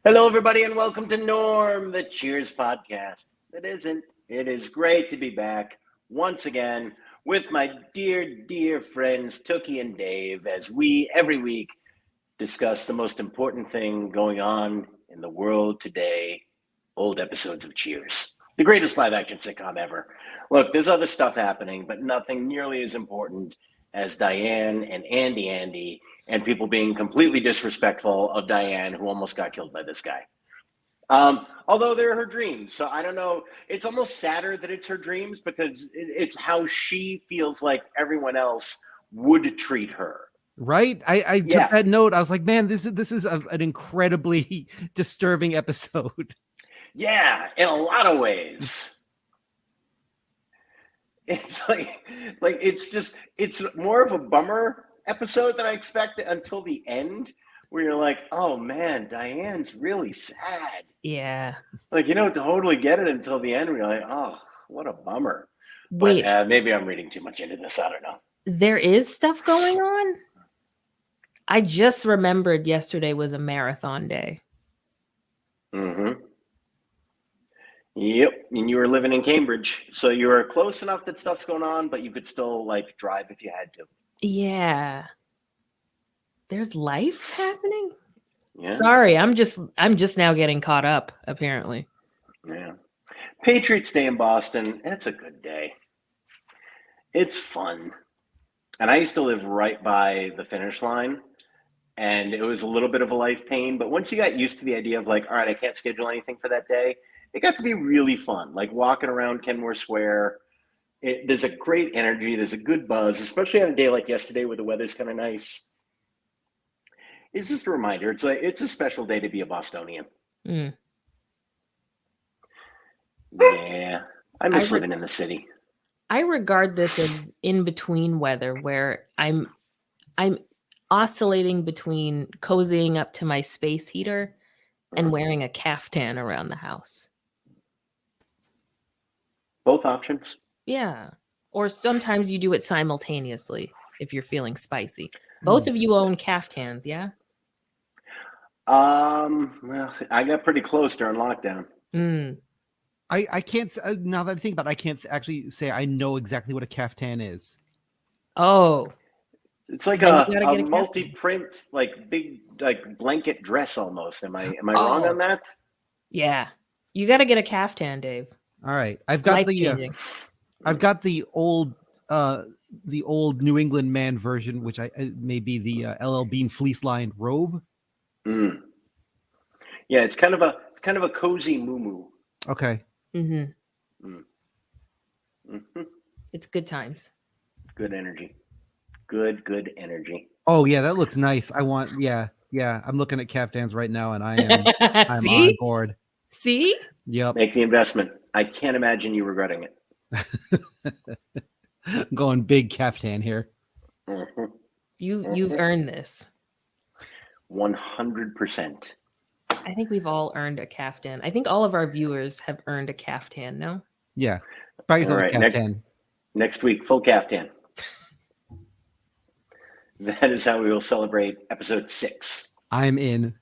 Hello, everybody, and welcome to Norm, the Cheers podcast. It isn't. It is great to be back once again with my dear friends, Tookie and Dave, as we, every week, discuss the most important thing going on in the world today, old episodes of Cheers. The greatest live-action sitcom ever. Look, there's other stuff happening, but nothing nearly as important as Diane and Andy and people being completely disrespectful of Diane, who almost got killed by this guy. Although they're her dreams. So I don't know. It's almost sadder that it's her dreams because it's how she feels like everyone else would treat her. Right? I took that note. I was like, man, this is an incredibly disturbing episode. Yeah, in a lot of ways. It's like it's more of a bummer episode than I expected until the end, where you're like, oh man, Diane's really sad. Yeah. Like, you don't totally get it until the end where you're like, oh, what a bummer. Wait. But maybe I'm reading too much into this. I don't know. There is stuff going on? I just remembered yesterday was a marathon day. Mm-hmm. Yep. And you were living in Cambridge. So you were close enough that stuff's going on, but you could still like drive if you had to. Yeah. There's life happening? Yeah. Sorry, I'm just now getting caught up, apparently. Yeah. Patriots Day in Boston, it's a good day. It's fun. And I used to live right by the finish line, and it was a little bit of a life pain. But once you got used to the idea of like, all right, I can't schedule anything for that day, it got to be really fun. Like walking around Kenmore Square, there's a great energy. There's a good buzz, especially on a day like yesterday where the weather's kind of nice. It's just a reminder. It's a special day to be a Bostonian. Mm. Yeah, I miss living in the city. I regard this as in-between weather, where I'm oscillating between cozying up to my space heater and wearing a caftan around the house. Both options. Yeah. Or sometimes you do it simultaneously if you're feeling spicy. Both of you own caftans, yeah? Well, I got pretty close during lockdown. I can't, now that I think about it, I can't actually say I know exactly what a caftan is. Oh. It's like a multi-print, like big, like blanket dress almost. Am I wrong on that? Yeah. You got to get a caftan, Dave. All right. I've got the old New England man version, which may be the LL Bean fleece lined robe. Mm. Yeah, it's kind of a cozy muumuu. Okay. Mm-hmm. Mm. Mm-hmm. It's good times. Good energy. Good energy. Oh yeah, that looks nice. Yeah. I'm looking at caftans right now, and I'm on board. See? Yep. Make the investment. I can't imagine you regretting it. I'm going big caftan here. Mm-hmm. You've earned this. 100%. I think we've all earned a caftan. I think all of our viewers have earned a caftan, no? Yeah. Buy yourself a caftan. Next week, full caftan. That is how we will celebrate episode 6. I'm in.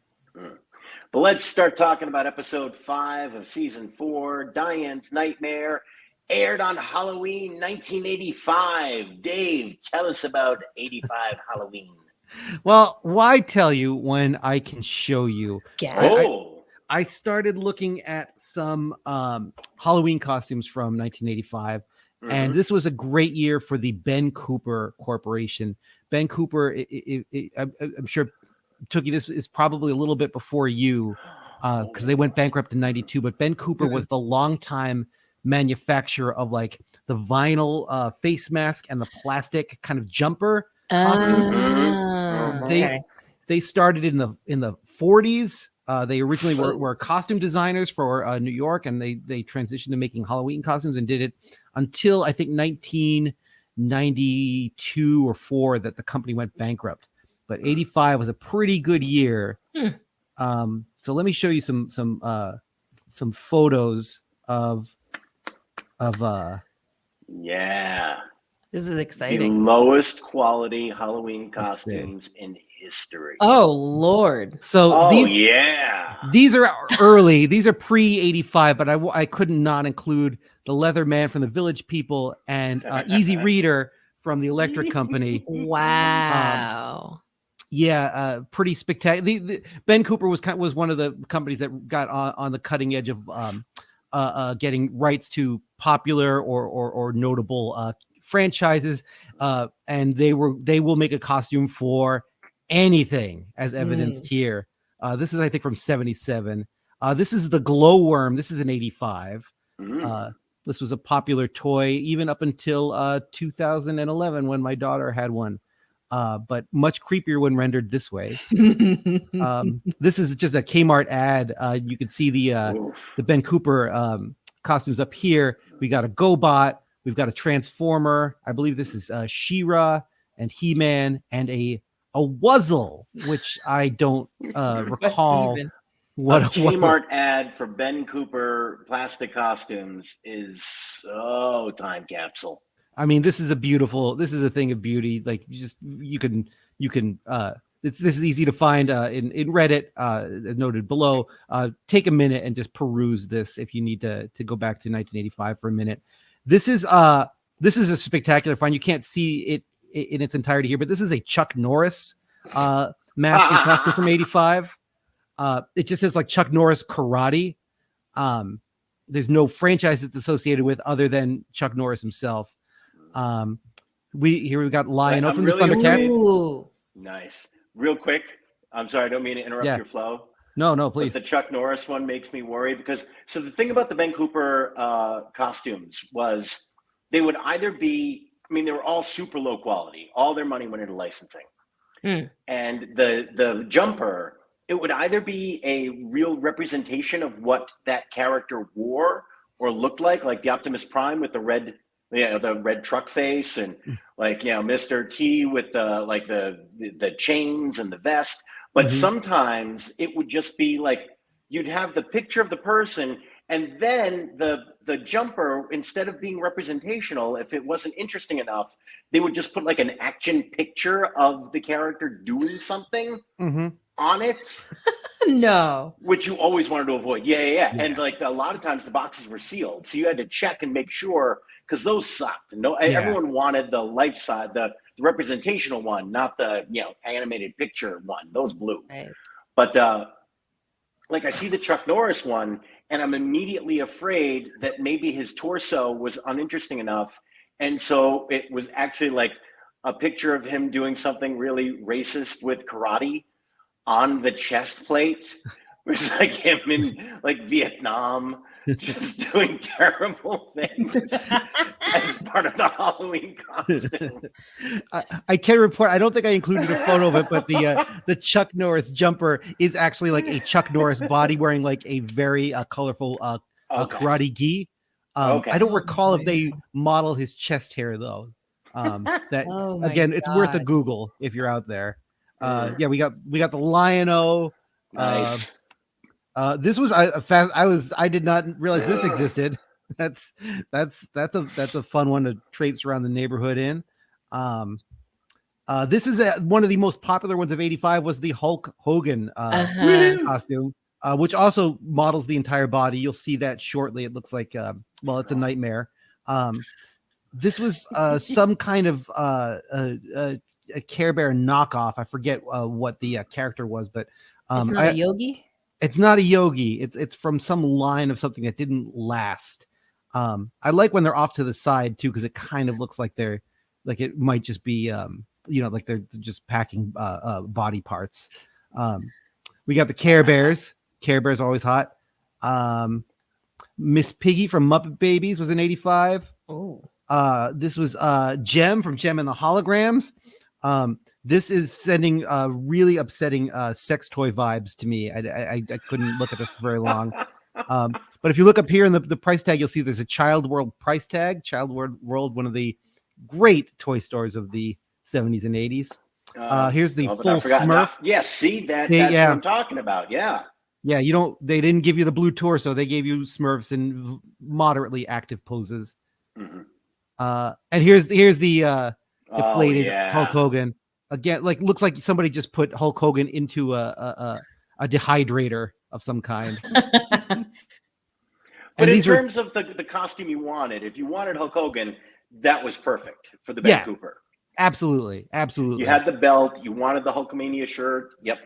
But let's start talking about episode 5 of season 4, Diane's Nightmare, aired on Halloween 1985. Dave, tell us about 85 Halloween. Well, why tell you when I can show you? I started looking at some Halloween costumes from 1985, and this was a great year for the Ben Cooper Corporation. Ben Cooper, I'm sure, Tookie, this is probably a little bit before you, because they went bankrupt in 92, but Ben Cooper was the longtime manufacturer of like the vinyl face mask and the plastic kind of jumper costumes. They started in the 40s. They originally were costume designers for New York, and they transitioned to making Halloween costumes and did it until I think 1992 or 4 that the company went bankrupt. But 85 was a pretty good year. So let me show you some photos of yeah. This is exciting. The lowest quality Halloween costumes in history. Oh Lord! So these are early. These are pre-85, but I couldn't not include the Leather Man from the Village People and Easy Reader from the Electric Company. Wow. Pretty spectacular. Ben Cooper was one of the companies that got on the cutting edge of getting rights to popular or notable franchises, and they will make a costume for anything, as evidenced here. This is, I think, from 77. This is the Glowworm. This is an 85. This was a popular toy even up until 2011 when my daughter had one. But much creepier when rendered this way. This is just a Kmart ad. You can see the Ben Cooper costumes up here. We got a GoBot. We've got a Transformer. I believe this is She-Ra and He-Man and a Wuzzle, which I don't recall. What a Kmart ad for Ben Cooper plastic costumes is so time capsule. I mean, this is a thing of beauty. Like you can this is easy to find in Reddit, as noted below. Take a minute and just peruse this if you need to go back to 1985 for a minute. This is a spectacular find. You can't see it in its entirety here, but this is a Chuck Norris mask and costume from 85. It just says like Chuck Norris Karate. There's no franchise it's associated with other than Chuck Norris himself. We've got Lion-O from the Thundercats. Nice. Real quick. I'm sorry, I don't mean to interrupt your flow. No, please. But the Chuck Norris one makes me worry because the thing about the Ben Cooper costumes was they would either be, they were all super low quality. All their money went into licensing. And the jumper, it would either be a real representation of what that character wore or looked like the Optimus Prime with the red truck face, and Mr. T with the chains and the vest. But sometimes it would just be like you'd have the picture of the person, and then the jumper, instead of being representational, if it wasn't interesting enough, they would just put like an action picture of the character doing something on it. No. Which you always wanted to avoid. Yeah. And a lot of times the boxes were sealed, so you had to check and make sure, because those sucked. Everyone wanted the life side, the representational one, not the animated picture one. Those blew. Right. But I see the Chuck Norris one, and I'm immediately afraid that maybe his torso was uninteresting enough, and so it was actually like a picture of him doing something really racist with karate on the chest plate. It was like him in Vietnam, just doing terrible things as part of the Halloween costume. I can report, I don't think I included a photo of it, but the Chuck Norris jumper is actually like a Chuck Norris body wearing like a very colorful karate gi. I don't recall if they model his chest hair though. It's worth a Google if you're out there. We got the Lion-O. Nice. This was I did not realize this existed. That's a fun one to traipse around the neighborhood in. This is one of the most popular ones of 85 was the Hulk Hogan costume, which also models the entire body. You'll see that shortly. It looks like it's a nightmare. This was some kind of a Care Bear knockoff. I forget what the character was, but it's not a Yogi. It's not a Yogi. It's from some line of something that didn't last. I like when they're off to the side too, because it kind of looks like they're like it might just be like they're just packing body parts. We got the Care Bears. Care Bears always hot. Miss Piggy from Muppet Babies was in 85. Oh. This was Gem from Gem and the Holograms. This is sending really upsetting sex toy vibes to me. I couldn't look at this for very long. But if you look up here in the price tag, you'll see there's a Child World price tag. Child World, one of the great toy stores of the 70s and 80s. Here's the full Smurf. See that's what I'm talking about. Yeah. Yeah, they didn't give you the blue torso. They gave you Smurfs in moderately active poses. And here's the deflated Hulk Hogan. again, like looks like somebody just put Hulk Hogan into a dehydrator of some kind. But in terms of the costume you wanted, if you wanted Hulk Hogan, that was perfect for the Ben Cooper. Absolutely. You had the belt. You wanted the Hulkamania shirt. Yep.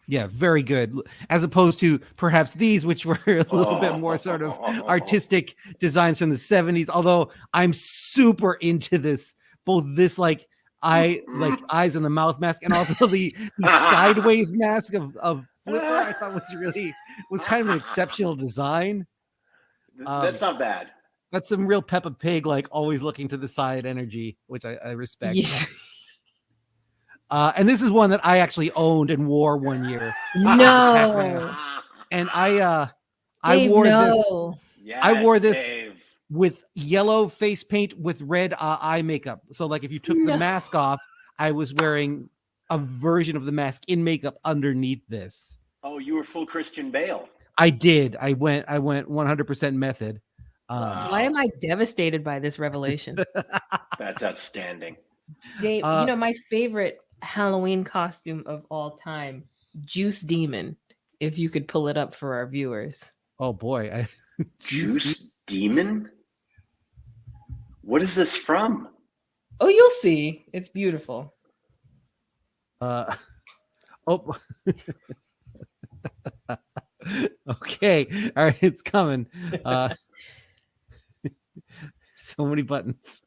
Yeah, very good. As opposed to perhaps these, which were a little bit more sort of artistic designs from the 70s. Although I'm super into this, both this like eyes in the mouth mask and also the sideways mask of Flipper. I thought was kind of an exceptional design. That's not bad. That's some real Peppa Pig, like always looking to the side energy, which I respect. Yeah. And this is one that I actually owned and wore one year. No. And I Dave, wore no. this. Yes, I wore this Dave. With yellow face paint with red eye makeup. So like if you took the mask off, I was wearing a version of the mask in makeup underneath this. Oh, you were full Christian Bale. I did. I went 100% method. Why am I devastated by this revelation? That's outstanding. Dave, my favorite Halloween costume of all time, Juice Demon. If you could pull it up for our viewers. Oh boy. Juice Demon? What is this from? Oh, you'll see. It's beautiful. Okay. All right, it's coming. So many buttons.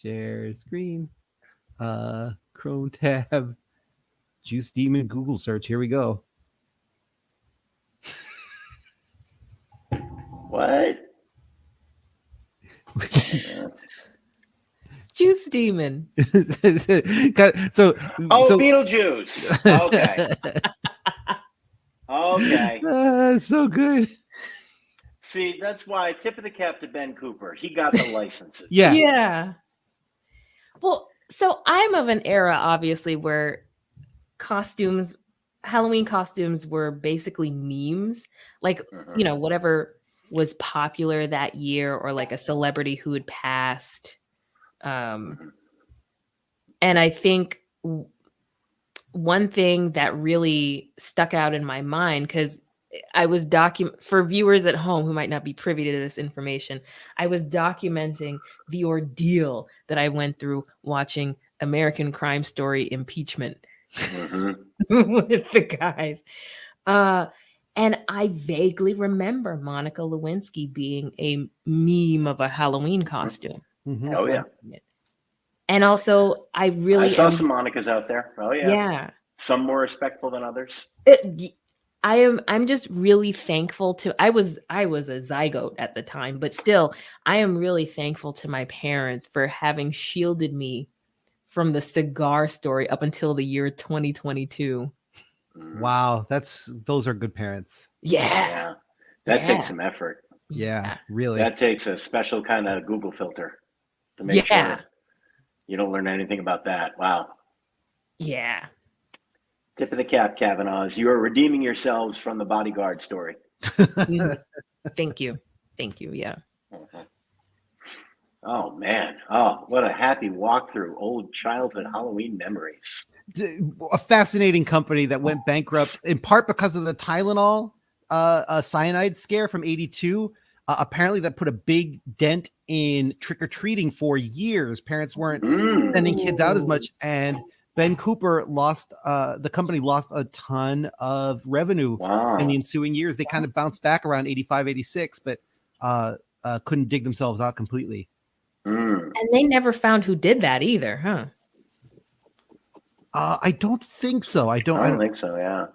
Share screen. Chrome tab. Juice Demon Google search. Here we go. What? Juice Demon. so Beetlejuice. Okay. Okay. So good. See, that's why I tip of the cap to Ben Cooper. He got the licenses. Yeah. Well, so I'm of an era, obviously, where Halloween costumes were basically memes. Like, whatever was popular that year, or like a celebrity who had passed. And I think one thing that really stuck out in my mind, because I was for viewers at home who might not be privy to this information, I was documenting the ordeal that I went through watching American Crime Story Impeachment with the guys. And I vaguely remember Monica Lewinsky being a meme of a Halloween costume. Mm-hmm. Oh, yeah. And also, I saw some Monicas out there. Oh, yeah. Yeah. Some more respectful than others. I'm just really thankful I was a zygote at the time, but still, I am really thankful to my parents for having shielded me from the cigar story up until the year 2022. Wow, those are good parents. Yeah. That takes some effort. Yeah, really. That takes a special kind of Google filter to make sure you don't learn anything about that. Wow. Yeah. Tip of the cap, Kavanaughs. You are redeeming yourselves from the bodyguard story. Thank you. Yeah. Mm-hmm. Oh, man. Oh, what a happy walk through old childhood Halloween memories. A fascinating company that went bankrupt in part because of the Tylenol cyanide scare from 82. Apparently that put a big dent in trick-or-treating for years. Parents weren't sending kids out as much, and Ben Cooper the company lost a ton of revenue in the ensuing years. They kind of bounced back around 85, 86, but couldn't dig themselves out completely. And they never found who did that either, huh? I don't think so. I don't think so, yeah.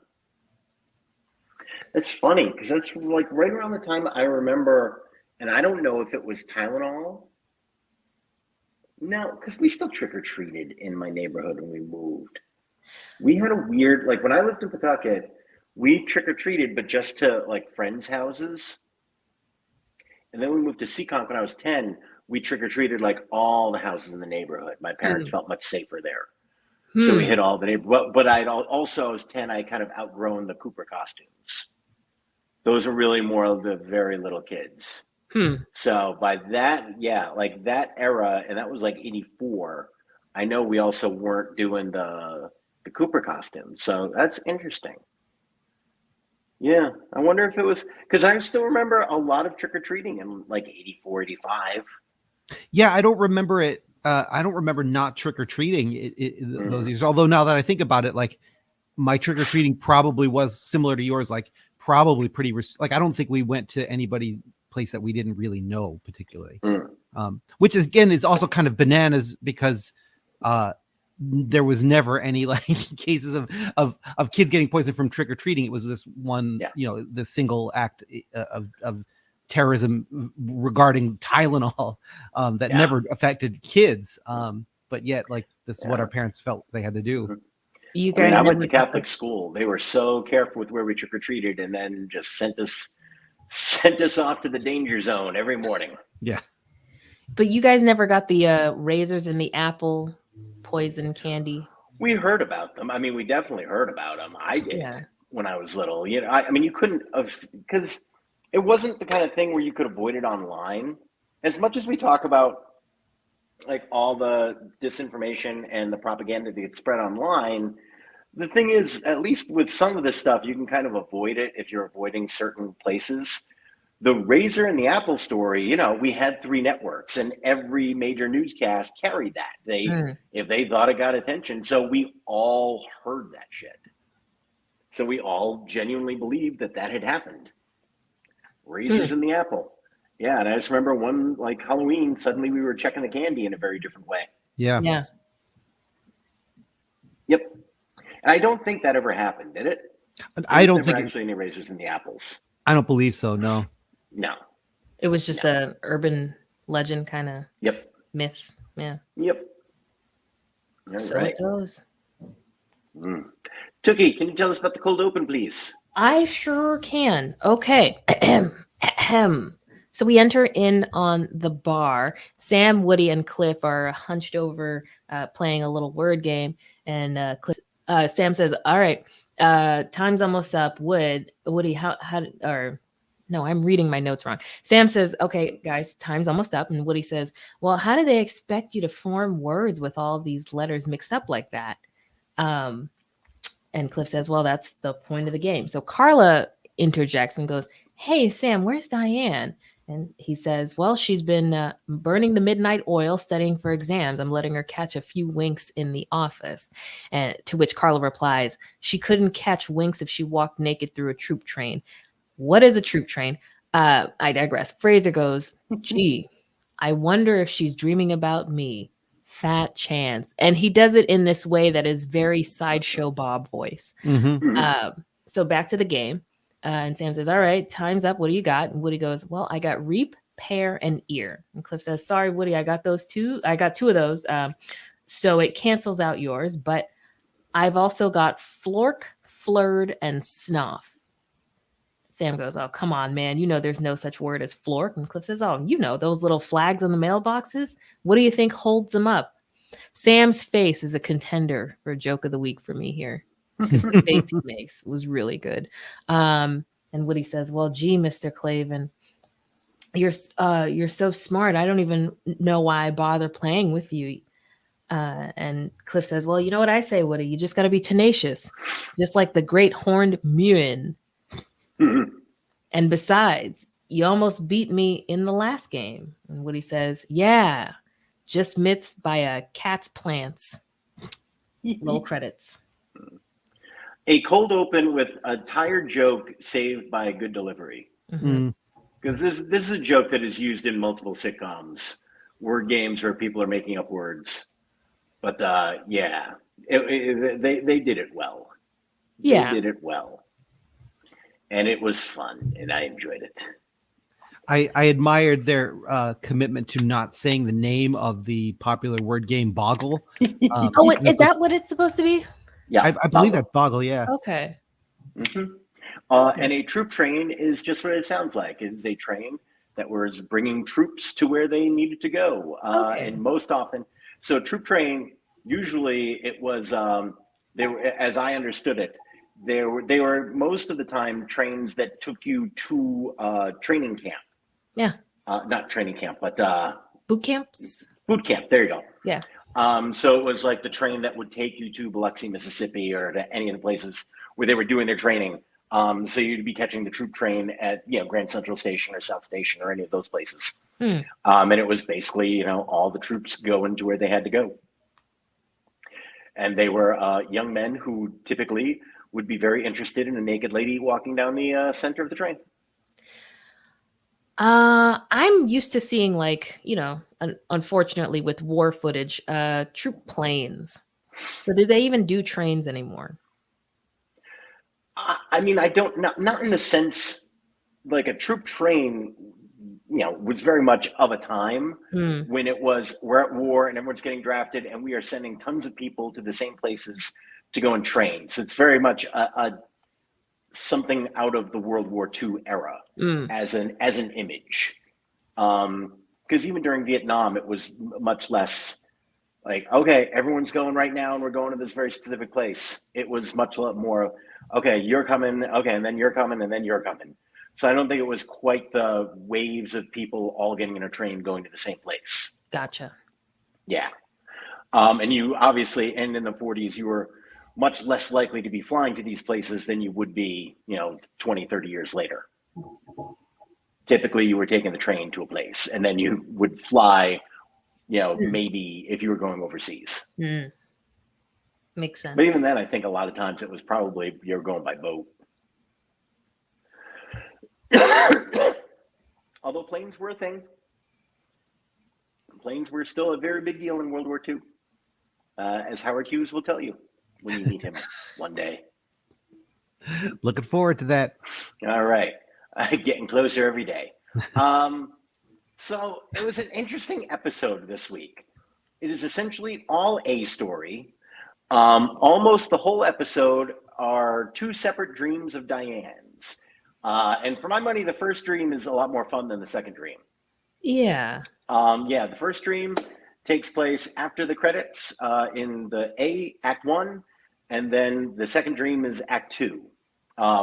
It's funny because that's like right around the time I remember, and I don't know if it was Tylenol. No, because we still trick-or-treated in my neighborhood when we moved. We had a weird, like when I lived in Pawtucket, we trick-or-treated, but just to like friends' houses. And then we moved to Seekonk when I was 10. We trick-or-treated like all the houses in the neighborhood. My parents felt much safer there. So we hit all the neighborhood. But I was 10, I kind of outgrown the Cooper costumes. Those are really more of the very little kids. So by that, like that era, and that was like 84, I know we also weren't doing the Cooper costume, so that's interesting. Yeah, I wonder if it was because I still remember a lot of trick or treating in like 84, 85. Yeah, I don't remember it. I don't remember not trick or treating those years. Although now that I think about it, like my trick or treating probably was similar to yours. Like probably pretty like I don't think we went to anybody's place that we didn't really know particularly. Which is, again, is also kind of bananas because there was never any like cases of kids getting poisoned from trick or treating. It was this one, the single act of terrorism regarding Tylenol that never affected kids. But yet, like, this is what our parents felt they had to do. You guys, I went to Catholic school. They were so careful with where we trick or treated, and then just sent us off to the danger zone every morning. Yeah. But you guys never got the razors and the apple poison candy? We heard about them. I mean, we definitely heard about them. I did when I was little. You know, I mean, you couldn't have, because it wasn't the kind of thing where you could avoid it online. As much as we talk about like all the disinformation and the propaganda that gets spread online, the thing is, at least with some of this stuff, you can kind of avoid it if you're avoiding certain places. The razor and the apple story, you know, we had 3 networks and every major newscast carried that. If they thought it got attention. So we all heard that shit. So we all genuinely believed that had happened. Razors and the apple. Yeah, and I just remember one, like Halloween, suddenly we were checking the candy in a very different way. Yeah. Yeah. Yep. And I don't think that ever happened, did it? I don't think actually any razors in the apples. I don't believe so. No. No. It was just an urban legend kind of myth. Yeah. Yep. So it goes. Tookie, can you tell us about the cold open, please? I sure can. Okay. So we enter in on the bar. Sam, Woody, and Cliff are hunched over playing a little word game. And Sam says, all right, time's almost up. Woody, no, I'm reading my notes wrong. Sam says, okay, guys, time's almost up. And Woody says, well, how do they expect you to form words with all these letters mixed up like that? And Cliff says, well, that's the point of the game. So Carla interjects and goes, hey, Sam, where's Diane? And he says, well, she's been burning the midnight oil, studying for exams. I'm letting her catch a few winks in the office. And to which Carla replies, she couldn't catch winks if she walked naked through a troop train. What is a troop train? I digress. Fraser goes, gee, I wonder if she's dreaming about me. Fat chance. And he does it in this way that is very Sideshow Bob voice. So back to the game. And Sam says, all right, time's up. What do you got? And Woody goes, well, I got reap, pear, and ear. And Cliff says, sorry, Woody, I got those 2. I got 2 of those. So it cancels out yours. But I've also got flork, flird, and snuff. Sam goes, oh, come on, man. You know there's no such word as flork. And Cliff says, oh, you know, those little flags on the mailboxes? What do you think holds them up? Sam's face is a contender for joke of the week for me here. Because the face he makes was really good. And Woody says, well, gee, Mr. Clavin, you're so smart. I don't even know why I bother playing with you. And Cliff says, well, you know what I say, Woody? You just got to be tenacious. Just like the great horned Muin. And besides, you almost beat me in the last game. And Woody says, yeah, just missed by a cat's plants. Roll credits. A cold open with a tired joke saved by a good delivery. Because this is a joke that is used in multiple sitcoms, word games where people are making up words. But they did it well. Yeah. They did it well. And it was fun, and I enjoyed it. I admired their commitment to not saying the name of the popular word game Boggle. Is that what it's supposed to be? Yeah, I believe that's Boggle. Yeah. Okay. And a troop train is just what it sounds like. It is a train that was bringing troops to where they needed to go. And most often, so troop train, usually it was, they were, as I understood it, they were most of the time trains that took you to training camp. Yeah. Not training camp, but boot camps. Boot camp. There you go. Yeah. So it was like the train that would take you to Biloxi, Mississippi, or to any of the places where they were doing their training. So you'd be catching the troop train at Grand Central Station or South Station or any of those places. And it was basically all the troops going to where they had to go. And they were young men who typically would be very interested in a naked lady walking down the center of the train. I'm used to seeing unfortunately with war footage, troop planes. So do they even do trains anymore? I mean, not in the sense like a troop train, was very much of a time when it was, we're at war and everyone's getting drafted and we are sending tons of people to the same places to go and train. So it's very much a something out of the World War II era as an image. Because even during Vietnam, it was much less like, okay, everyone's going right now and we're going to this very specific place. It was much more, okay, you're coming, okay, and then you're coming, and then you're coming. So I don't think it was quite the waves of people all getting in a train going to the same place. Gotcha. Yeah. And you obviously, and in the 40s, you were much less likely to be flying to these places than you would be, 20, 30 years later. Typically, you were taking the train to a place, and then you would fly, maybe if you were going overseas. Makes sense. But even then, I think a lot of times it was probably you're going by boat. Although planes were a thing. Planes were still a very big deal in World War II, as Howard Hughes will tell you when you meet him one day. Looking forward to that. All right. Getting closer every day. So it was an interesting episode this week. It is essentially all a story. Almost the whole episode are two separate dreams of Diane's. And for my money, the first dream is a lot more fun than the second dream. Yeah. The first dream takes place after the credits in the Act 1, and then the second dream is Act 2,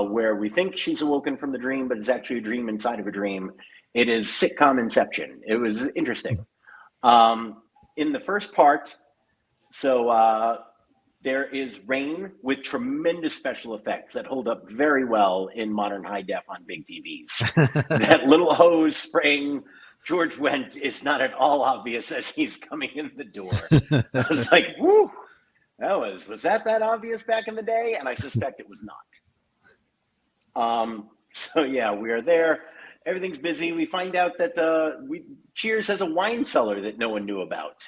where we think she's awoken from the dream, but it's actually a dream inside of a dream. It is sitcom Inception. It was interesting. In the first part, there is rain with tremendous special effects that hold up very well in modern high def on big TVs. That little hose spraying George Wendt is not at all obvious as he's coming in the door. I was like, whoo, was that obvious back in the day? And I suspect it was not. We are there. Everything's busy. We find out that Cheers has a wine cellar that no one knew about.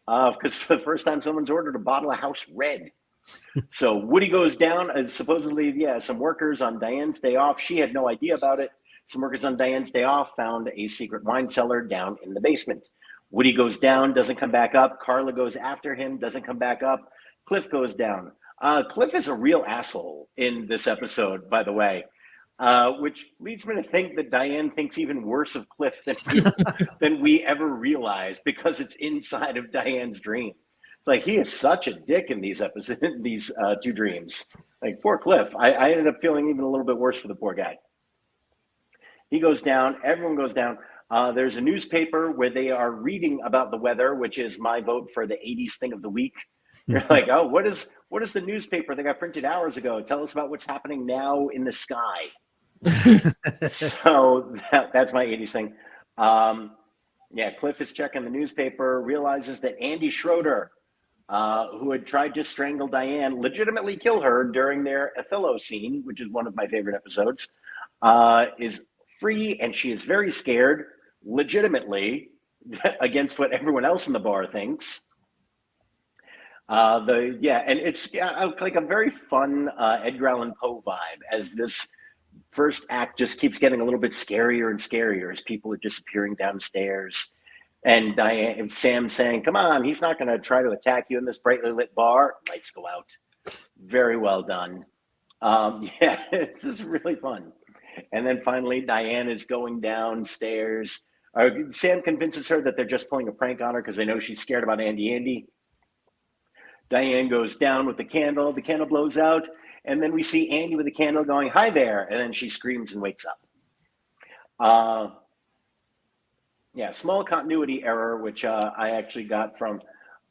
Because for the first time, someone's ordered a bottle of House Red. So Woody goes down, and supposedly, some workers on Diane's day off. She had no idea about it. Some workers on Diane's day off found a secret wine cellar down in the basement. Woody goes down, doesn't come back up. Carla goes after him, doesn't come back up. Cliff goes down. Cliff is a real asshole in this episode, by the way. Which leads me to think that Diane thinks even worse of Cliff than we ever realized, because it's inside of Diane's dream. It's like, he is such a dick in these episodes, these two dreams. Like, poor Cliff. I ended up feeling even a little bit worse for the poor guy. He goes down. Everyone goes down. There's a newspaper where they are reading about the weather, which is my vote for the 80s thing of the week. You're like, oh, what is the newspaper that got printed hours ago? Tell us about what's happening now in the sky. So that's my 80s thing. Cliff is checking the newspaper, realizes that Andy Schroeder, who had tried to strangle Diane, legitimately kill her during their Othello scene, which is one of my favorite episodes, is free, and she is very scared, legitimately, against what everyone else in the bar thinks. And it's like a very fun Edgar Allan Poe vibe, as this first act just keeps getting a little bit scarier and scarier as people are disappearing downstairs. And Diane and Sam saying, come on, he's not going to try to attack you in this brightly lit bar. Lights go out. Very well done. It's just really fun. And then finally, Diane is going downstairs. Sam convinces her that they're just pulling a prank on her because they know she's scared about Andy. Diane goes down with the candle. The candle blows out. And then we see Andy with the candle going, hi there. And then she screams and wakes up. Small continuity error, which I actually got from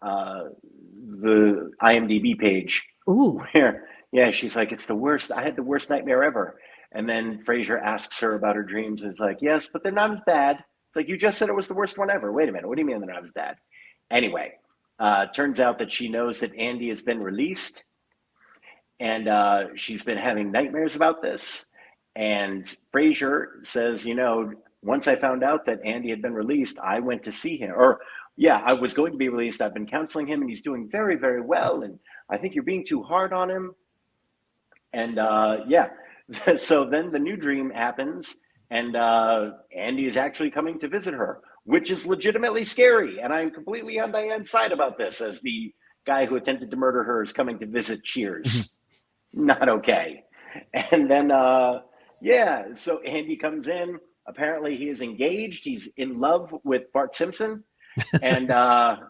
the IMDb page. Ooh. Where, yeah, she's like, it's the worst. I had the worst nightmare ever. And then Frasier asks her about her dreams. And it's like, yes, but they're not as bad. It's like, you just said it was the worst one ever. Wait a minute. What do you mean they're not as bad? Anyway, turns out that she knows that Andy has been released. And she's been having nightmares about this. And Frasier says, once I found out that Andy had been released, I went to see him. Or, yeah, I was going to be released. I've been counseling him, and he's doing very, very well. And I think you're being too hard on him. And, yeah, so then the new dream happens, and Andy is actually coming to visit her, which is legitimately scary. And I'm completely on Diane's side about this, as the guy who attempted to murder her is coming to visit Cheers. Not okay. And then, yeah, so Andy comes in. Apparently he is engaged. He's in love with Bart Simpson. And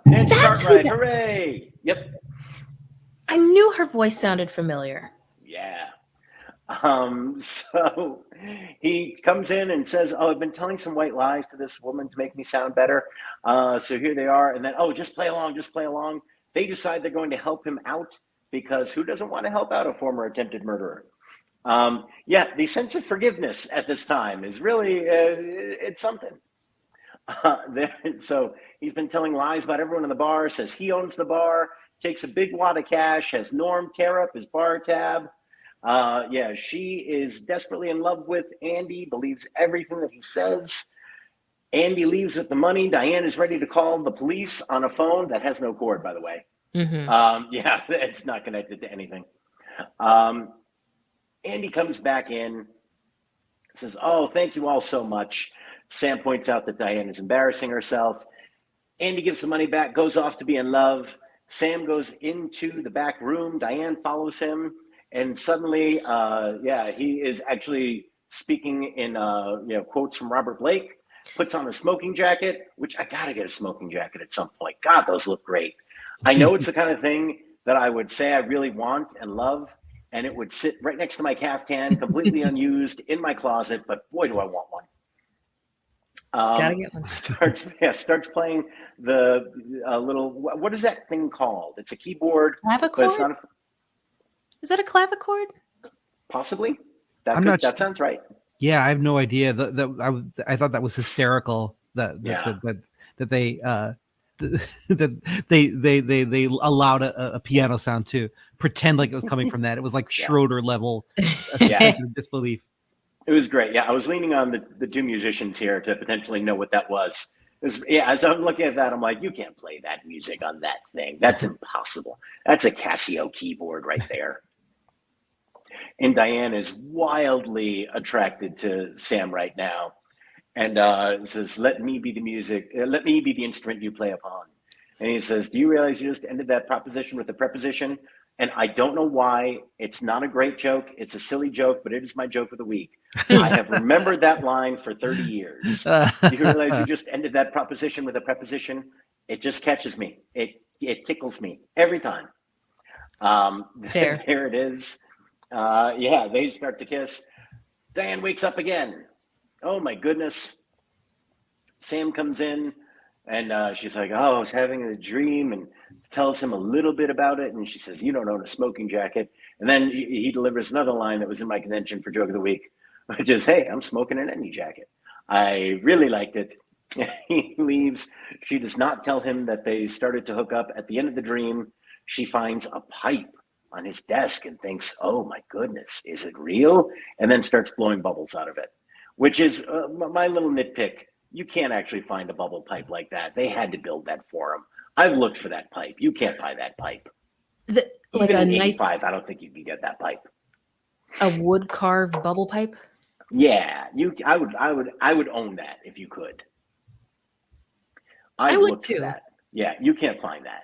Nancy Cartwright, hooray! Yep. I knew her voice sounded familiar. Yeah. So he comes in and says, oh, I've been telling some white lies to this woman to make me sound better. So here they are. And then, oh, just play along, just play along. They decide they're going to help him out, because who doesn't want to help out a former attempted murderer? Yeah, the sense of forgiveness at this time is really, it's something. So he's been telling lies about everyone in the bar, says he owns the bar, takes a big wad of cash, has Norm tear up his bar tab. Yeah, she is desperately in love with Andy, believes everything that he says. Andy leaves with the money. Diane is ready to call the police on a phone that has no cord, by the way. Mm-hmm. Yeah, it's not connected to anything. Andy comes back in, says, oh, thank you all so much. Sam points out that Diane is embarrassing herself. Andy gives the money back, goes off to be in love. Sam goes into the back room. Diane follows him. And suddenly, yeah, he is actually speaking in, quotes from Robert Blake, puts on a smoking jacket, which I got to get a smoking jacket at some point. God, those look great. I know it's the kind of thing that I would say I really want and love, and it would sit right next to my caftan, completely unused in my closet, but boy, do I want one. Gotta get one. Starts playing the little, what is that thing called? It's a keyboard. Clavichord? Is that a clavichord? Possibly. That sounds right. Yeah, I have no idea. I thought that was hysterical. That they allowed a piano sound to pretend like it was coming from that. It was like Schroeder level disbelief. It was great. Yeah, I was leaning on the two musicians here to potentially know what that was. As I'm looking at that, I'm like, you can't play that music on that thing. That's impossible. That's a Casio keyboard right there. And Diane is wildly attracted to Sam right now, and says, "Let me be the music. Let me be the instrument you play upon." And he says, "Do you realize you just ended that proposition with a preposition?" And I don't know why. It's not a great joke. It's a silly joke, but it is my joke of the week. I have remembered that line for 30 years. Do you realize you just ended that proposition with a preposition? It just catches me. It tickles me every time. Fair. There it is. Yeah, they start to kiss. Diane wakes up again. Oh my goodness. Sam comes in, and she's like, oh, I was having a dream, and tells him a little bit about it. And she says, you don't own a smoking jacket. And then he delivers another line that was in my contention for joke of the week, which is, hey, I'm smoking an any jacket. I really liked it. He leaves. She does not tell him that they started to hook up. At the end of the dream, she finds a pipe on his desk and thinks, oh my goodness, is it real? And then starts blowing bubbles out of it, which is my little nitpick. You can't actually find a bubble pipe like that. They had to build that for him. I've looked for that pipe. You can't buy that pipe. Like Even a in nice 85, I don't think you can get that pipe. A wood carved bubble pipe? Yeah, I would own that if you could. I would too. That. Yeah, you can't find that.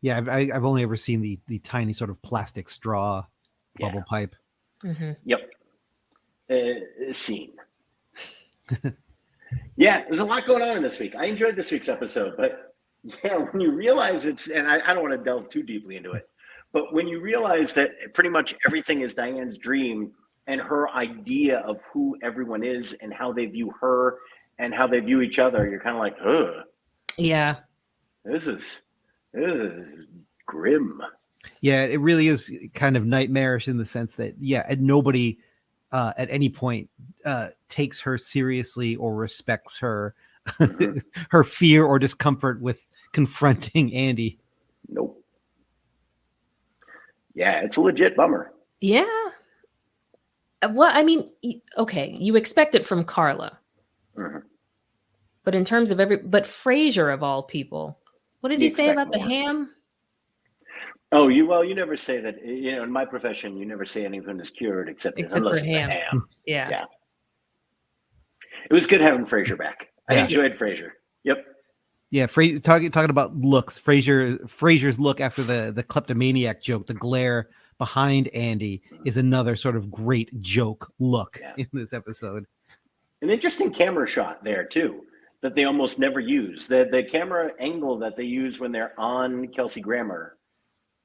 Yeah, I've only ever seen the tiny sort of plastic straw bubble pipe. Mm-hmm. Yep. Scene. Yeah, there's a lot going on in this week. I enjoyed this week's episode, but yeah, when you realize and I don't want to delve too deeply into it, but when you realize that pretty much everything is Diane's dream and her idea of who everyone is and how they view her and how they view each other, you're kind of like, ugh. Yeah. This Ugh, grim. Yeah, it really is kind of nightmarish in the sense that, and nobody at any point takes her seriously or respects her her fear or discomfort with confronting Andy. Nope. Yeah, it's a legit bummer. Yeah. Well, I mean, okay, you expect it from Carla. But in terms of but Frasier of all people, what did he say about the ham? Oh, you never say that. In my profession, you never say anything is cured unless it's a ham. Yeah. It was good having Frasier back. I enjoyed Frasier. Yep. Yeah, talking about looks. Frasier's look after the kleptomaniac joke, the glare behind Andy, is another sort of great joke look in this episode. An interesting camera shot there too, that they almost never use. The camera angle that they use when they're on Kelsey Grammer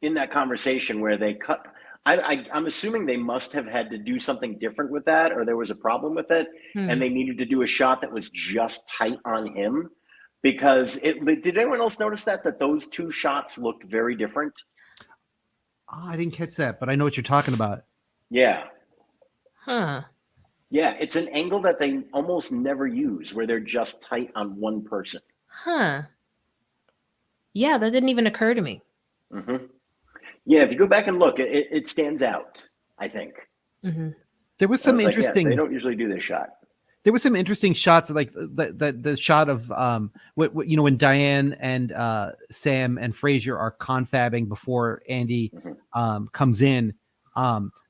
in that conversation where they cut. I'm assuming they must have had to do something different with that, or there was a problem with it, and they needed to do a shot that was just tight on him. Because did anyone else notice that those two shots looked very different? Oh, I didn't catch that, but I know what you're talking about. Yeah. Huh. Yeah, it's an angle that they almost never use, where they're just tight on one person. Huh. Yeah, that didn't even occur to me. Yeah, if you go back and look, it stands out, I think. There was some interesting... they don't usually do this shot. There was some interesting shots, like the shot of when Diane and Sam and Frasier are confabbing before Andy comes in.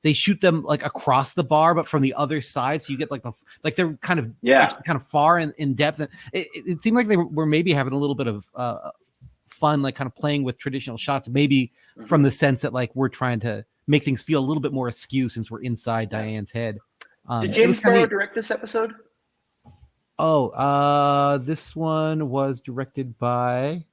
They shoot them like across the bar, but from the other side, so you get they're kind of far in depth. It seemed like they were maybe having a little bit of fun, like kind of playing with traditional shots, maybe from the sense that like we're trying to make things feel a little bit more askew since we're inside Diane's head. Did James Barrow direct this episode? Oh, this one was directed by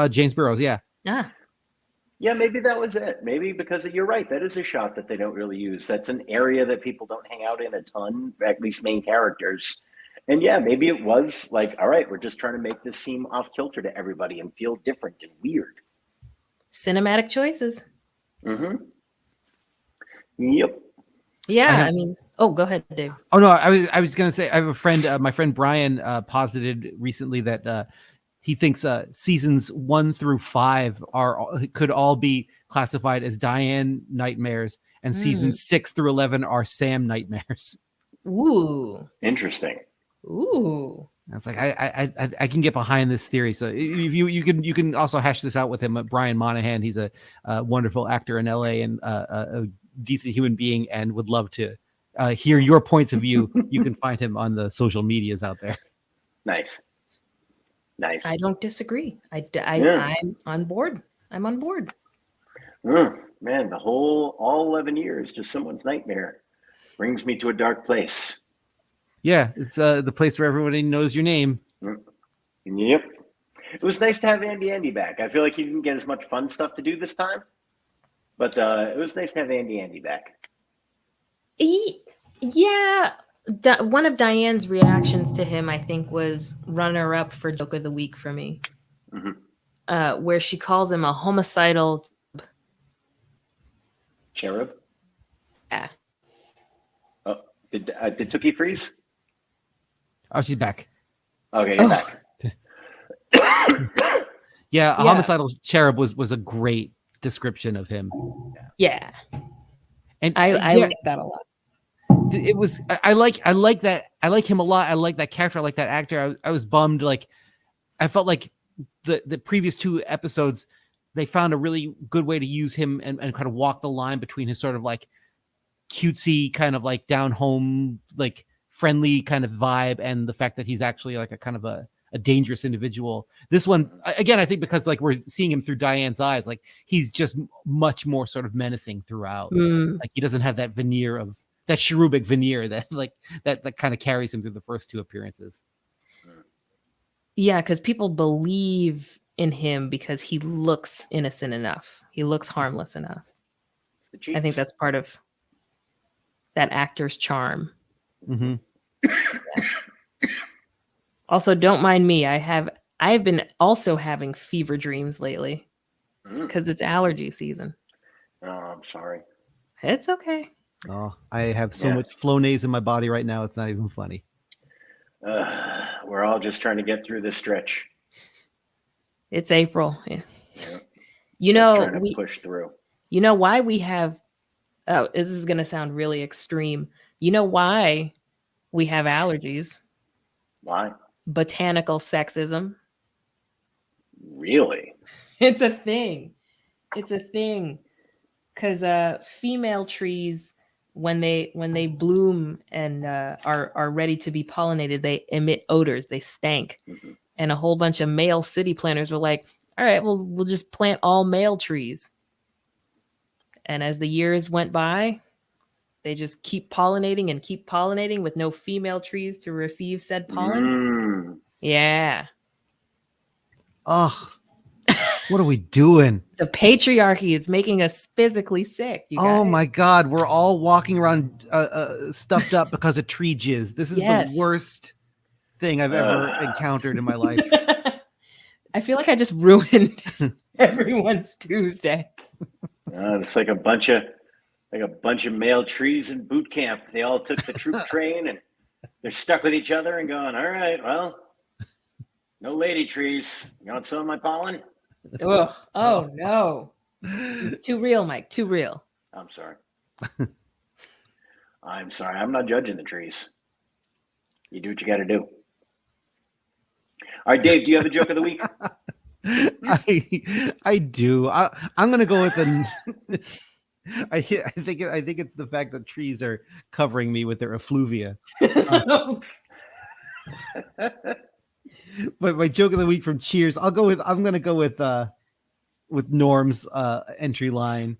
James Burrows. Yeah. Yeah, maybe that was it. Maybe because you're right. That is a shot that they don't really use. That's an area that people don't hang out in a ton, at least main characters. And yeah, maybe it was like, all right, we're just trying to make this seem off kilter to everybody and feel different and weird. Cinematic choices. Yep. Yeah, I mean, oh, go ahead, Dave. Oh no, I was gonna say I have a friend, my friend Brian, posited recently that he thinks seasons 1 through 5 could all be classified as Diane nightmares, and seasons 6 through 11 are Sam nightmares. Ooh, interesting. Ooh, that's like I can get behind this theory. So if you can also hash this out with him. Brian Monahan, he's a wonderful actor in LA and a decent human being, and would love to hear your points of view. You can find him on the social medias out there. Nice. I don't disagree. I'm on board. I'm on board. Man, all 11 years, just someone's nightmare brings me to a dark place. Yeah, it's the place where everybody knows your name. Yep. It was nice to have Andy back. I feel like he didn't get as much fun stuff to do this time, but it was nice to have Andy back. Yeah. One of Diane's reactions to him, I think, was runner-up for Joke of the Week for me, where she calls him a homicidal cherub. Yeah. Oh, did Tookie freeze? Oh, she's back. Okay, you're back. Yeah, a homicidal cherub was a great description of him. Yeah, and I like that a lot. It was I like that. I like him a lot. I like that character. I like that actor. I was bummed. Like I felt like the previous 2 episodes, they found a really good way to use him and kind of walk the line between his sort of like cutesy kind of like down home, like friendly kind of vibe, and the fact that he's actually like a kind of a dangerous individual. This one, again, I think because like we're seeing him through Diane's eyes, like he's just much more sort of menacing throughout. Like he doesn't have that veneer of that cherubic veneer that like that kind of carries him through the first 2 appearances. Yeah, because people believe in him because he looks innocent enough. He looks harmless enough. I think that's part of that actor's charm. Mm-hmm. Yeah. Also, don't mind me. I have I have been also having fever dreams lately because it's allergy season. Oh, I'm sorry. It's okay. Oh, I have so much Flonase in my body right now. It's not even funny. We're all just trying to get through this stretch. It's April. Yeah. You know, we push through. You know why we have? Oh, this is going to sound really extreme. You know why we have allergies? Why? Botanical sexism. Really? It's a thing. It's a thing. Because female trees, when they bloom and are ready to be pollinated, they emit odors. They stank. Mm-hmm. And a whole bunch of male city planners were like, all right, well, we'll just plant all male trees. And as the years went by, they just keep pollinating with no female trees to receive said pollen. Yeah. Ugh. What are we doing? The patriarchy is making us physically sick. You guys. Oh my God. We're all walking around stuffed up because of tree jizz. This is the worst thing I've ever encountered in my life. I feel like I just ruined everyone's Tuesday. It's like a bunch of male trees in boot camp. They all took the troop train and they're stuck with each other and going, all right, well, no lady trees. You want some of my pollen? Oh no. Too real, Mike. Too real. I'm sorry. I'm not judging the trees. You do what you got to do. All right, Dave, do you have a joke of the week? I do. I'm going to go with I think it's the fact that trees are covering me with their effluvia. But my joke of the week from Cheers, I'm going to go with Norm's entry line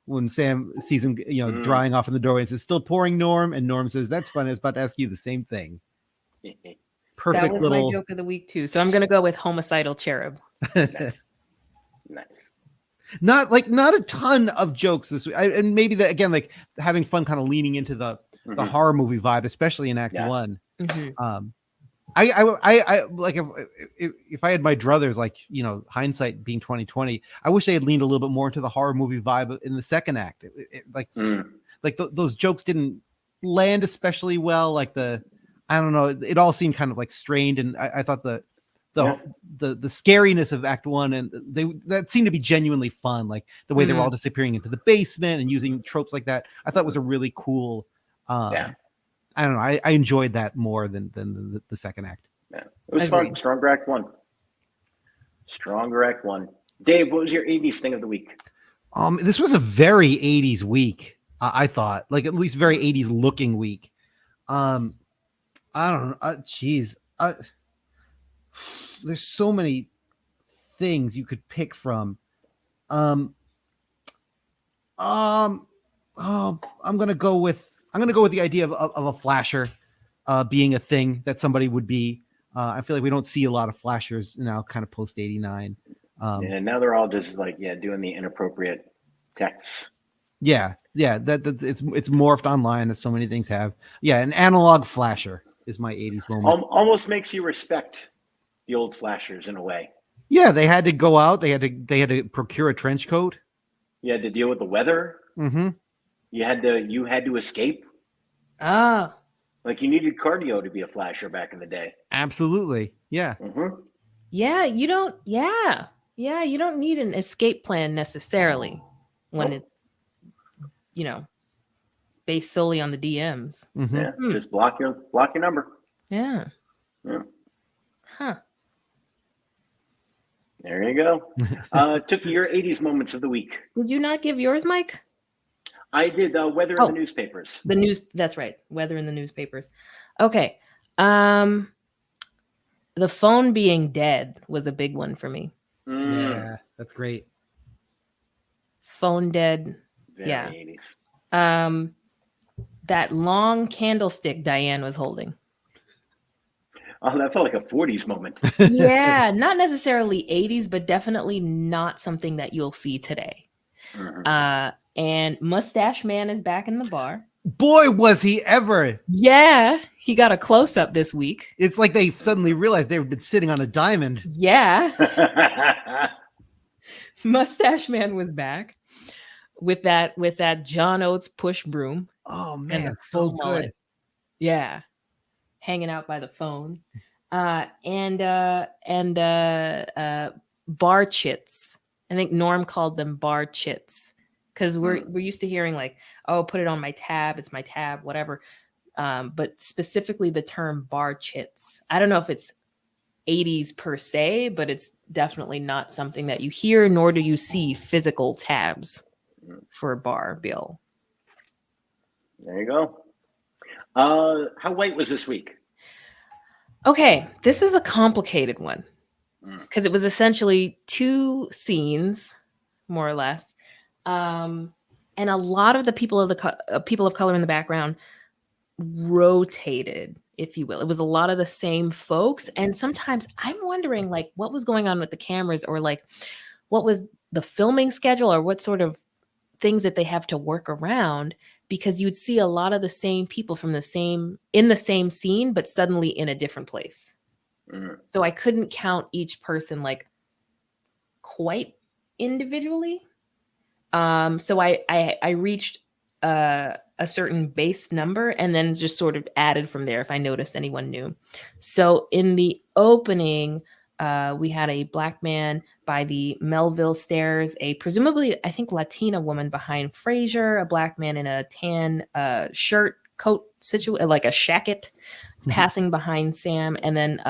when Sam sees him, drying off in the doorway and says, "Still pouring, Norm?" And Norm says, "That's fun. I was about to ask you the same thing." Perfect. That was my joke of the week too. So I'm going to go with homicidal cherub. Nice. Not a ton of jokes this week, and maybe that again, like having fun, kind of leaning into the horror movie vibe, especially in Act One. Mm-hmm. I like if I had my druthers, like hindsight being 2020, I wish they had leaned a little bit more into the horror movie vibe in the second act. Those jokes didn't land especially well. Like I don't know, it all seemed kind of like strained, and I thought the scariness of Act One and that seemed to be genuinely fun, like the way they were all disappearing into the basement and using tropes like that. I thought was a really cool. I don't know. I enjoyed that more than the second act. Yeah, it was fun. Stronger Act One. Dave, what was your 80s thing of the week? This was a very 80s week. I thought, like at least very 80s looking week. I don't know. Geez. There's so many things you could pick from. I'm gonna go with the idea of a flasher being a thing that somebody would be. I feel like we don't see a lot of flashers now, kind of post 89. Now they're all just like doing the inappropriate texts. Yeah, that it's morphed online as so many things have. Yeah, an analog flasher is my 80s moment. Almost makes you respect the old flashers in a way. Yeah, they had to go out. They had to procure a trench coat. You had to deal with the weather. Mm-hmm. You had to escape. Like you needed cardio to be a flasher back in the day. Absolutely. Yeah. Mm-hmm. Yeah, you don't. Yeah, you don't need an escape plan necessarily when it's based solely on the DMs. Mm-hmm. Yeah, just block your number. Yeah. Huh. There you go. Took your 80s moments of the week. Did you not give yours, Mike? I did. Weather in the newspapers. That's right. Weather in the newspapers. Okay. The phone being dead was a big one for me. Yeah, that's great. Phone dead. Very 80s. That long candlestick Diane was holding. Oh, that felt like a 40s moment. Yeah, not necessarily 80s, but definitely not something that you'll see today. Mm-hmm. And Mustache Man is back in the bar. Boy, was he ever. Yeah, he got a close-up this week. It's like they suddenly realized they've been sitting on a diamond. Yeah. Mustache Man was back with that John Oates push broom. Oh man, so good. Yeah. Hanging out by the phone. And bar chits. I think Norm called them bar chits. Because we're used to hearing like, oh, put it on my tab, it's my tab, whatever. But specifically the term bar chits. I don't know if it's 80s per se, but it's definitely not something that you hear, nor do you see physical tabs for a bar bill. There you go. How white was this week? Okay, this is a complicated one because it was essentially 2 scenes, more or less, and a lot of the people of color in the background rotated, if you will. It was a lot of the same folks, and sometimes I'm wondering like what was going on with the cameras, or like what was the filming schedule, or what sort of things that they have to work around, because you'd see a lot of the same people in the same scene, but suddenly in a different place. So I couldn't count each person like quite individually. So I reached a certain base number and then just sort of added from there if I noticed anyone new. So in the opening, we had a black man by the Melville stairs, a presumably, I think, Latina woman behind Frasier, a black man in a tan shirt, coat, like a shacket, passing behind Sam, and then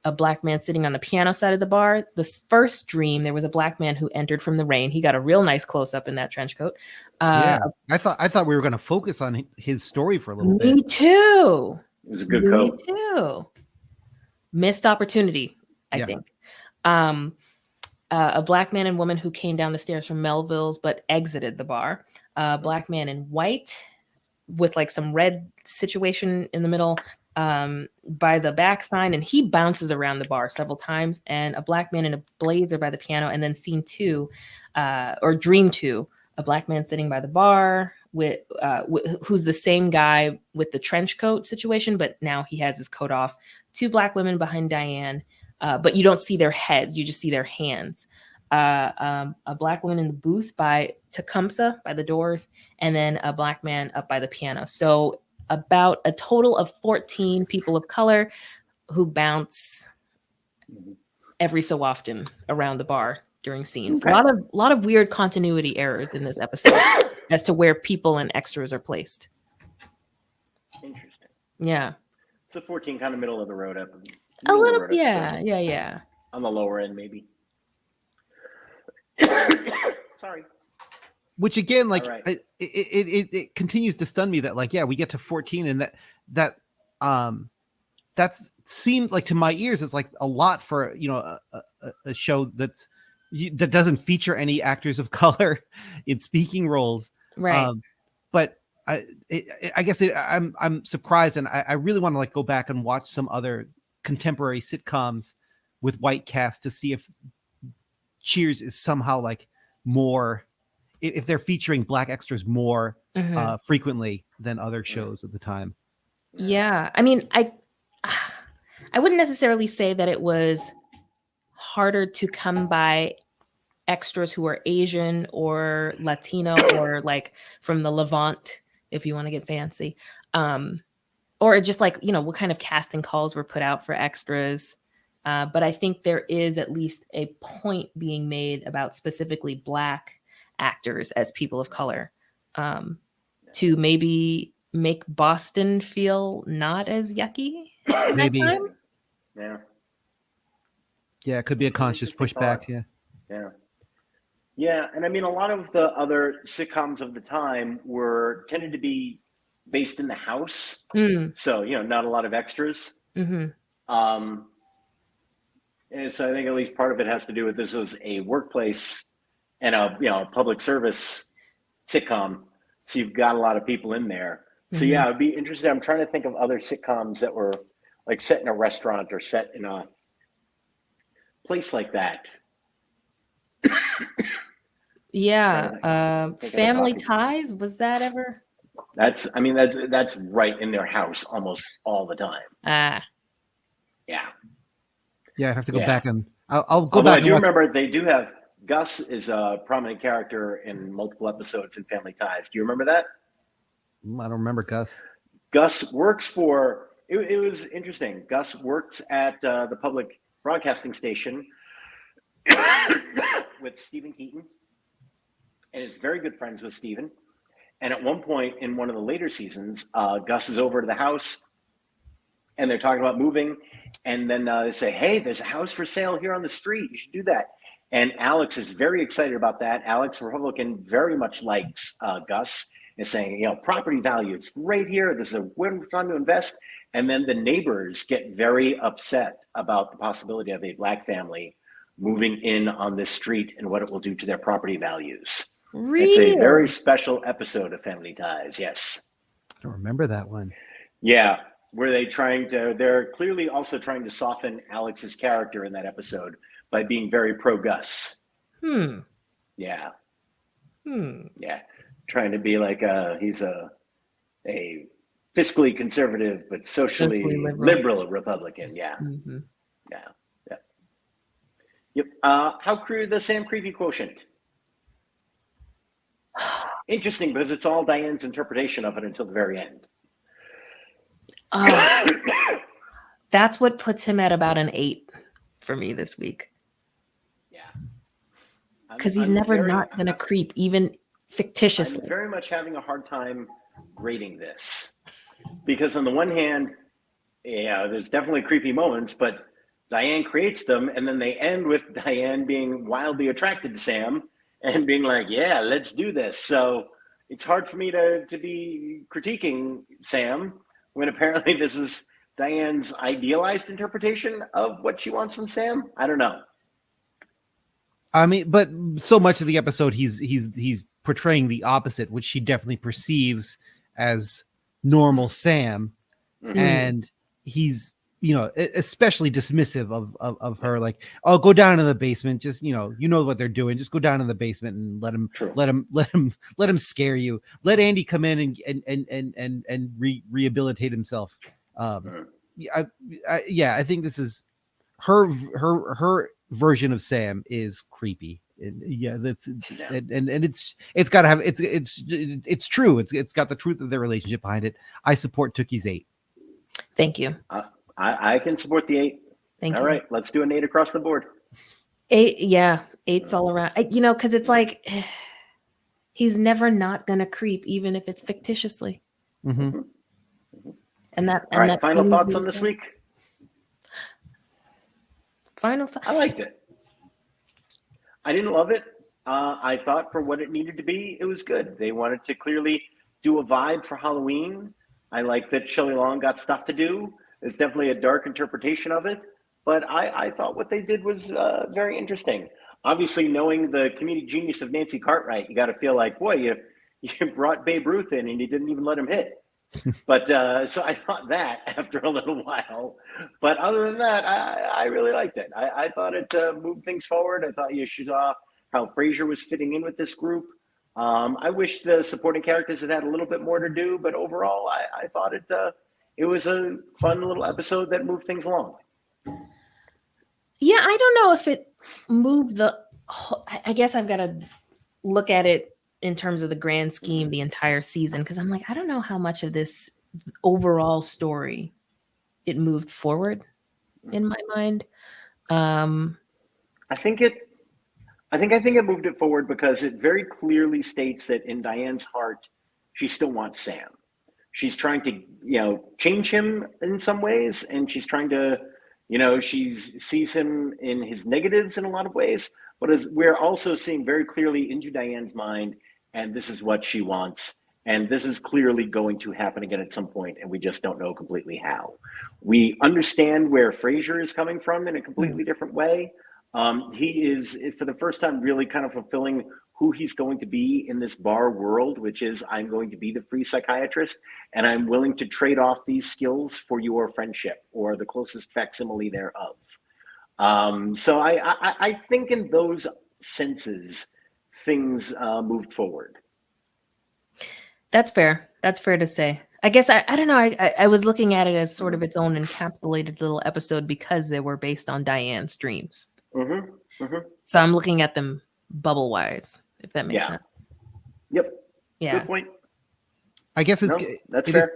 a black man sitting on the piano side of the bar. This first dream, there was a black man who entered from the rain. He got a real nice close up in that trench coat. Yeah, I thought we were going to focus on his story for a little bit. Me too. It was a good coat. Me too. Missed opportunity, I think. A black man and woman who came down the stairs from Melville's but exited the bar. A black man in white with like some red situation in the middle by the back sign, and he bounces around the bar several times. And a black man in a blazer by the piano. And then scene 2, or dream 2, a black man sitting by the bar with who's the same guy with the trench coat situation, but now he has his coat off. 2 black women behind Diane. But you don't see their heads, you just see their hands. A black woman in the booth by Tecumseh, by the doors, and then a black man up by the piano. So about a total of 14 people of color who bounce every so often around the bar during scenes. Okay. A lot of weird continuity errors in this episode as to where people and extras are placed. Interesting. Yeah. So 14 kind of middle of the road up. A little, yeah. On the lower end, maybe. Sorry. Which again, like, right. it continues to stun me that, like, yeah, we get to 14, and that seemed like, to my ears, it's like a lot for, you know, a show that doesn't feature any actors of color in speaking roles, right? But I guess I'm surprised, and I really want to like go back and watch some other contemporary sitcoms with white cast to see if Cheers is somehow like more, if they're featuring black extras more frequently than other shows at the time. Yeah, I mean, I wouldn't necessarily say that it was harder to come by extras who are Asian or Latino or like from the Levant, if you want to get fancy, or just like, you know, what kind of casting calls were put out for extras. But I think there is at least a point being made about specifically black actors as people of color, to maybe make Boston feel not as yucky. Maybe. Yeah. Yeah, it could be a conscious pushback. Yeah, and I mean, a lot of the other sitcoms of the time tended to be based in the house, so, you know, not a lot of extras. And so I think at least part of it has to do with this was a workplace and a public service sitcom, so you've got a lot of people in there. So yeah, I'd be interested. I'm trying to think of other sitcoms that were like set in a restaurant or set in a place like that. Yeah, Family Ties, was that ever? That's right in their house almost all the time. Yeah. Yeah, I have to go back and I'll go Although back. I do remember they do have Gus is a prominent character in multiple episodes in Family Ties. Do you remember that? I don't remember Gus. Gus works for. It was interesting. Gus works at the public broadcasting station with Stephen Keaton, and is very good friends with Stephen. And at one point in one of the later seasons, Gus is over to the house, and they're talking about moving. And then they say, "Hey, there's a house for sale here on the street. You should do that." And Alex is very excited about that. Alex, Republican, very much likes Gus, and saying, property value, it's right here. This is a wonderful time to invest. And then the neighbors get very upset about the possibility of a black family moving in on this street and what it will do to their property values. Really? It's a very special episode of Family Ties. Yes. I don't remember that one. Yeah. Were they they're clearly also trying to soften Alex's character in that episode by being very pro Gus. Yeah. Yeah. Trying to be like he's a fiscally conservative, but socially liberal Republican. Yeah. Mm-hmm. Yeah. Yeah. Yep. How crew the Sam Creepy quotient? Interesting, because it's all Diane's interpretation of it until the very end. That's what puts him at about an 8 for me this week. Yeah. Because he's never not going to creep, even fictitiously. I'm very much having a hard time rating this. Because on the one hand, there's definitely creepy moments, but Diane creates them, and then they end with Diane being wildly attracted to Sam and being like, yeah, let's do this. So it's hard for me to be critiquing Sam when apparently this is Diane's idealized interpretation of what she wants from Sam. I don't know. I mean, but so much of the episode, he's portraying the opposite, which she definitely perceives as normal Sam. Mm-hmm. And he's, especially dismissive of her, like, oh, go down in the basement. Just, you know what they're doing. Just go down in the basement and let him scare you. Let Andy come in and rehabilitate himself. I think this is her version of Sam is creepy. And it's got to have it's true. It's got the truth of their relationship behind it. I support Tookie's 8. Thank you. I can support the 8. Thank you. All right, let's do an 8 across the board. 8, yeah, 8's all around. Because it's like he's never not gonna creep, even if it's fictitiously. Mm-hmm. And that. All right, final thoughts on this week. Final thoughts. I liked it. I didn't love it. I thought for what it needed to be, it was good. They wanted to clearly do a vibe for Halloween. I like that Shelley Long got stuff to do. It's definitely a dark interpretation of it, but I thought what they did was very interesting. Obviously, knowing the comedic genius of Nancy Cartwright, you got to feel like, boy, you brought Babe Ruth in and you didn't even let him hit. But so I thought that after a little while. But other than that, I really liked it. I thought it moved things forward. I thought you saw how Frasier was fitting in with this group. I wish the supporting characters had a little bit more to do, but overall, I thought it was a fun little episode that moved things along. Yeah, I don't know if it moved I guess I've got to look at it in terms of the grand scheme, the entire season, because I'm like, I don't know how much of this overall story it moved forward in my mind. I think it moved it forward because it very clearly states that in Diane's heart, she still wants Sam. She's trying to, change him in some ways, and she's trying to, she sees him in his negatives in a lot of ways. But as we're also seeing very clearly into Diane's mind, and this is what she wants, and this is clearly going to happen again at some point, and we just don't know completely how. We understand where Frasier is coming from in a completely different way. He is, for the first time, really kind of fulfilling who he's going to be in this bar world, which is, I'm going to be the free psychiatrist, and I'm willing to trade off these skills for your friendship or the closest facsimile thereof. So I think in those senses, things moved forward. That's fair. That's fair to say. I guess I don't know. I was looking at it as sort of its own encapsulated little episode because they were based on Diane's dreams. Mm-hmm. Mm-hmm. So I'm looking at them bubble wise, if that makes sense. Yep. Yeah. Good point. I guess that's fair.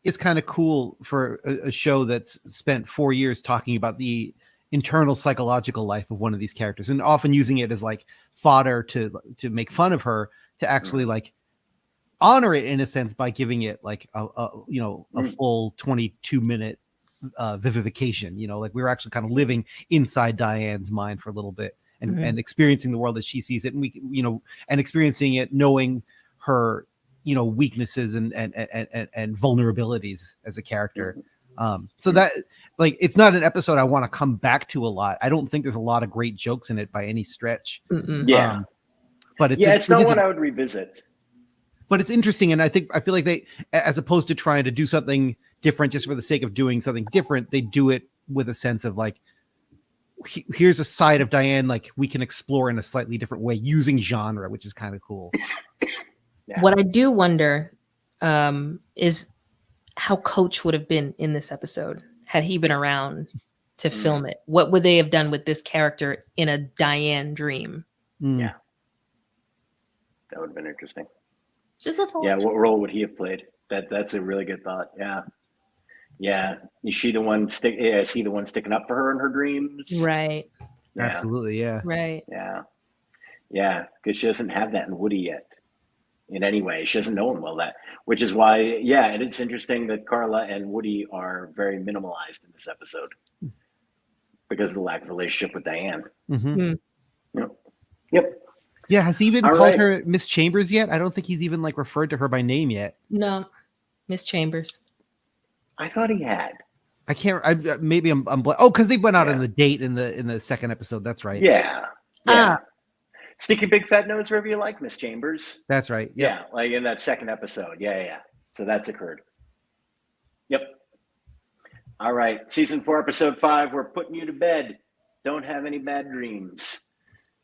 It's kind of cool for a show that's spent 4 years talking about the internal psychological life of one of these characters, and often using it as like fodder to make fun of her, to actually like honor it in a sense by giving it like a full 22-minute vivification. Like we were actually kind of living inside Diane's mind for a little bit and experiencing the world as she sees it, and we and experiencing it, knowing her weaknesses and vulnerabilities as a character. So that, like, it's not an episode I want to come back to a lot. I don't think there's a lot of great jokes in it by any stretch. Yeah. But it's not one I would revisit. But it's interesting, and I feel like they, as opposed to trying to do something different just for the sake of doing something different, they do it with a sense of like, here's a side of Diane like we can explore in a slightly different way using genre, which is kind of cool. Yeah. What I do wonder is how Coach would have been in this episode had he been around to film it. What would they have done with this character in a Diane dream? Yeah, that would have been interesting. Just a thought. Yeah, what role would he have played? That's a really good thought. Yeah. Is he the one sticking up for her in her dreams? Right. Yeah. Absolutely. Yeah. Right. Yeah. Because she doesn't have that in Woody yet. In any way, she doesn't know him well. Which is why, and it's interesting that Carla and Woody are very minimalized in this episode because of the lack of relationship with Diane. Yep. Yeah, has he even called her Miss Chambers yet? I don't think he's even like referred to her by name yet. No, Miss Chambers. I thought he had. I can't. Maybe I'm. Oh, because they went out on the date in the second episode. That's right. Yeah. Sticky big fat nose wherever you like, Miss Chambers. That's right. Yep. Yeah, like in that second episode. Yeah. So that's occurred. Yep. All right. Season 4, episode 5. We're putting you to bed. Don't have any bad dreams.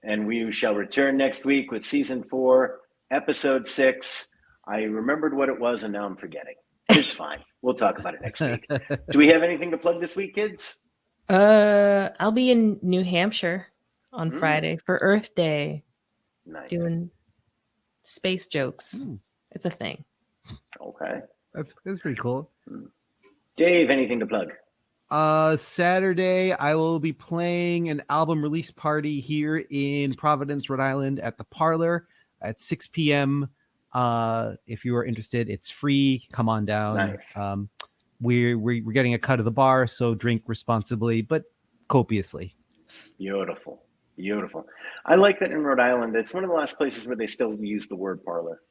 And we shall return next week with season 4, episode 6. I remembered what it was and now I'm forgetting. It's fine. We'll talk about it next week. Do we have anything to plug this week, kids? I'll be in New Hampshire on Friday for Earth Day. Nice. Doing space jokes. It's a thing. Okay. That's pretty cool. Dave, anything to plug? Saturday, I will be playing an album release party here in Providence, Rhode Island at the Parlor at 6 p.m. If you are interested, it's free. Come on down. Nice. We're getting a cut of the bar, so drink responsibly, but copiously. Beautiful. I like that in Rhode Island. It's one of the last places where they still use the word parlor.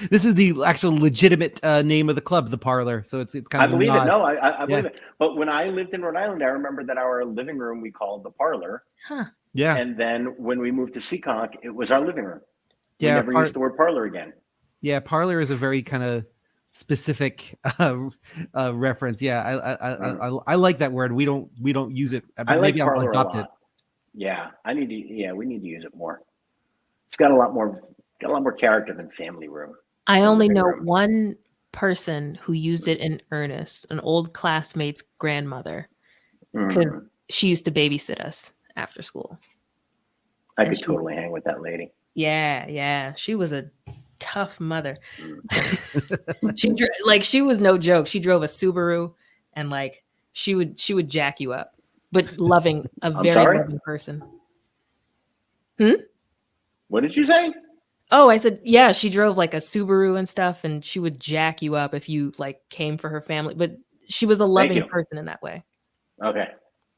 This is the actual legitimate name of the club, the Parlor. So it's kind of. I believe it. No, I believe it. But when I lived in Rhode Island, I remember that our living room we called the parlor. Huh. Yeah. And then when we moved to Seekonk, it was our living room. We never used the word parlor again. Yeah, parlor is a very kind of specific reference. Yeah, I like that word. We don't use it. I like parlor a lot. Yeah, we need to use it more. It's got a lot more character than family room. I only know one person who used it in earnest, an old classmate's grandmother, because she used to babysit us after school. I could totally hang with that lady. Yeah. She was a tough mother. She was no joke. She drove a Subaru and like she would jack you up, but a very loving person. What did you say? Oh, I said, yeah, she drove like a Subaru and stuff, and she would jack you up if you like came for her family. But she was a loving person in that way. Okay.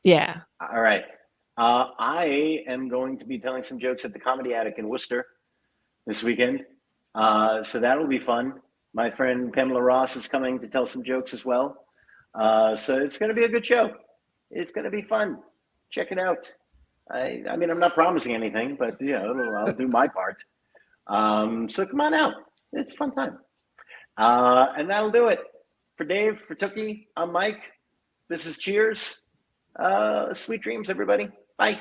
Yeah. All right. I am going to be telling some jokes at the Comedy Attic in Worcester this weekend. So that'll be fun. My friend Pamela Ross is coming to tell some jokes as well. So it's going to be a good show. It's going to be fun. Check it out. I mean, I'm not promising anything, but I'll do my part. So come on out. It's a fun time. And that'll do it. For Dave, for Tookie, I'm Mike. This is Cheers. Sweet dreams, everybody. Bye.